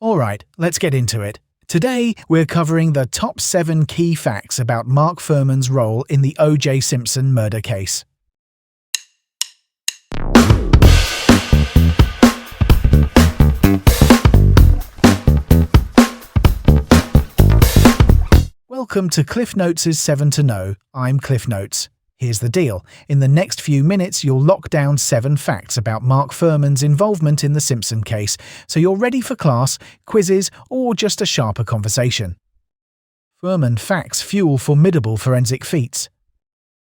Alright, let's get into it. Today, we're covering the top 7 key facts about Mark Fuhrman's role in the O.J. Simpson murder case. Welcome to Cliff Notes' 7 to Know. I'm Cliff Notes. Here's the deal. In the next few minutes, you'll lock down 7 facts about Mark Fuhrman's involvement in the Simpson case, so you're ready for class, quizzes, or just a sharper conversation. Fuhrman facts fuel formidable forensic feats.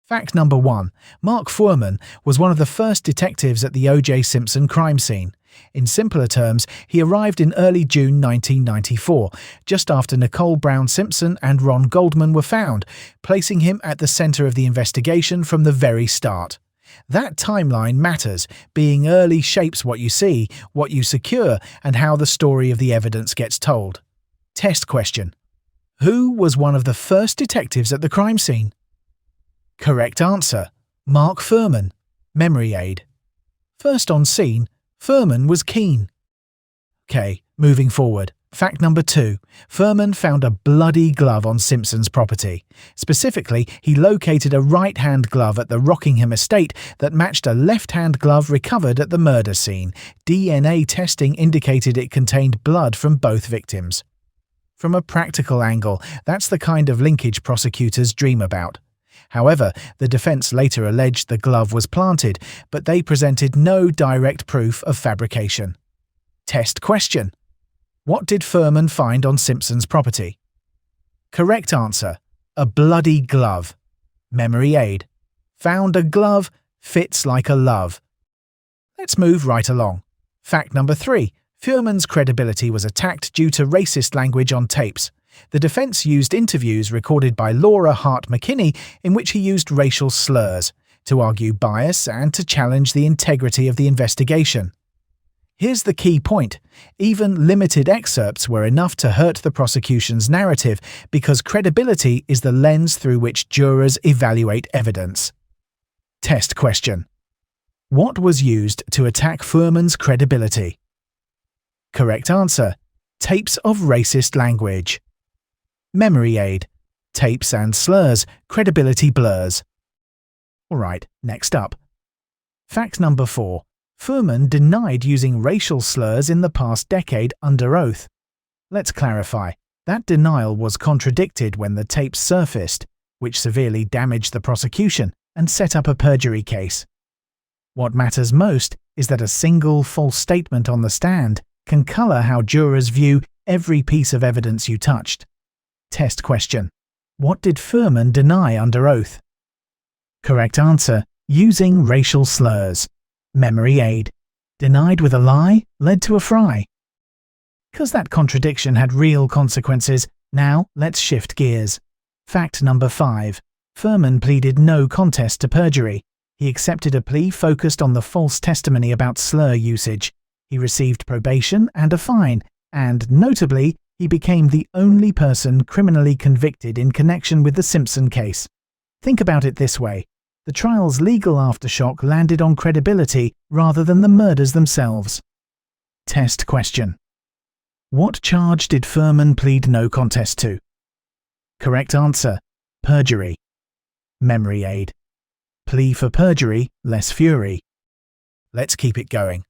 Fact number 1. Mark Fuhrman was one of the first detectives at the O.J. Simpson crime scene. In simpler terms, he arrived in early June 1994, just after Nicole Brown Simpson and Ron Goldman were found, placing him at the center of the investigation from the very start. That timeline matters. Being early shapes what you see, what you secure, and how the story of the evidence gets told. Test question. Who was one of the first detectives at the crime scene? Correct answer. Mark Fuhrman. Memory aid. First on scene, Fuhrman was keen. Okay, moving forward. Fact number 2. Fuhrman found a bloody glove on Simpson's property. Specifically, he located a right-hand glove at the Rockingham estate that matched a left-hand glove recovered at the murder scene. DNA testing indicated it contained blood from both victims. From a practical angle, that's the kind of linkage prosecutors dream about. However, the defense later alleged the glove was planted, but they presented no direct proof of fabrication. Test question. What did Fuhrman find on Simpson's property? Correct answer. A bloody glove. Memory aid. Found a glove, fits like a love. Let's move right along. Fact number 3. Fuhrman's credibility was attacked due to racist language on tapes. The defense used interviews recorded by Laura Hart McKinney in which he used racial slurs to argue bias and to challenge the integrity of the investigation. Here's the key point. Even limited excerpts were enough to hurt the prosecution's narrative because credibility is the lens through which jurors evaluate evidence. Test question. What was used to attack Fuhrman's credibility? Correct answer. Tapes of racist language. Memory aid. Tapes and slurs, credibility blurs. Alright, next up. Fact number 4. Fuhrman denied using racial slurs in the past decade under oath. Let's clarify. That denial was contradicted when the tapes surfaced, which severely damaged the prosecution and set up a perjury case. What matters most is that a single false statement on the stand can color how jurors view every piece of evidence you touched. Test question. What did Fuhrman deny under oath? Correct answer. Using racial slurs. Memory aid. Denied with a lie led to a fry. Because that contradiction had real consequences, now let's shift gears. Fact number 5. Fuhrman pleaded no contest to perjury. He accepted a plea focused on the false testimony about slur usage. He received probation and a fine, and notably, he became the only person criminally convicted in connection with the Simpson case. Think about it this way. The trial's legal aftershock landed on credibility rather than the murders themselves. Test question. What charge did Fuhrman plead no contest to? Correct answer. Perjury. Memory aid. Plea for perjury, less fury. Let's keep it going.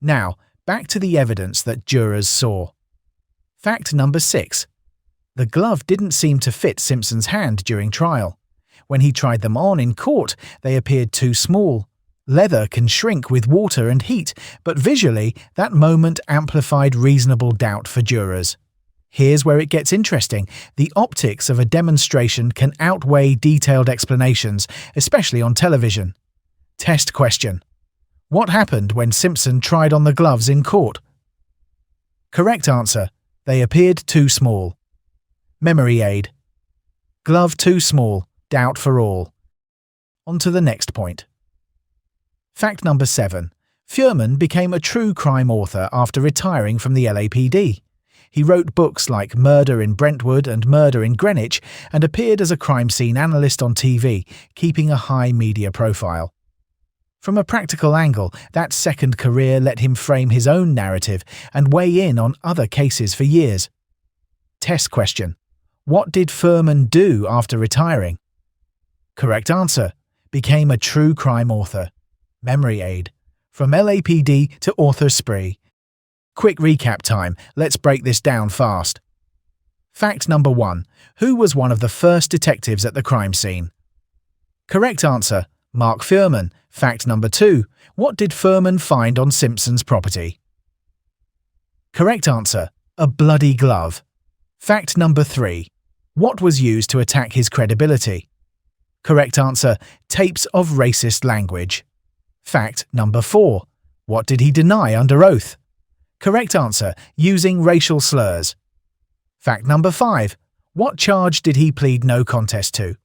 Now, back to the evidence that jurors saw. Fact number 6. The glove didn't seem to fit Simpson's hand during trial. When he tried them on in court, they appeared too small. Leather can shrink with water and heat, but visually, that moment amplified reasonable doubt for jurors. Here's where it gets interesting. The optics of a demonstration can outweigh detailed explanations, especially on television. Test question. What happened when Simpson tried on the gloves in court? Correct answer. They appeared too small. Memory aid. Glove too small. Doubt for all. On to the next point. Fact number 7. Fuhrman became a true crime author after retiring from the LAPD. He wrote books like Murder in Brentwood and Murder in Greenwich and appeared as a crime scene analyst on TV, keeping a high media profile. From a practical angle, that second career let him frame his own narrative and weigh in on other cases for years. Test question. What did Fuhrman do after retiring? Correct answer. Became a true crime author. Memory aid. From LAPD to author spree. Quick recap time. Let's break this down fast. Fact number 1. Who was one of the first detectives at the crime scene? Correct answer. Mark Fuhrman. Fact number 2. What did Fuhrman find on Simpson's property? Correct answer. A bloody glove. Fact number 3. What was used to attack his credibility? Correct answer. Tapes of racist language. Fact number 4. What did he deny under oath? Correct answer. Using racial slurs. Fact number 5. What charge did he plead no contest to?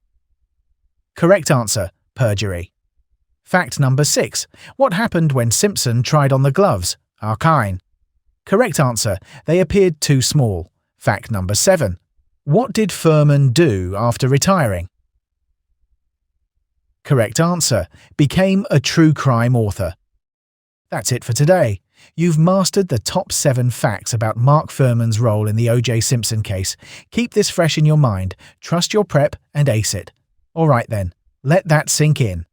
Correct answer. Perjury. Fact number 6. What happened when Simpson tried on the gloves? Archine. Correct answer. They appeared too small. Fact number 7. What did Fuhrman do after retiring? Correct answer. Became a true crime author. That's it for today. You've mastered the top 7 facts about Mark Fuhrman's role in the O.J. Simpson case. Keep this fresh in your mind, trust your prep and ace it. Alright then, let that sink in.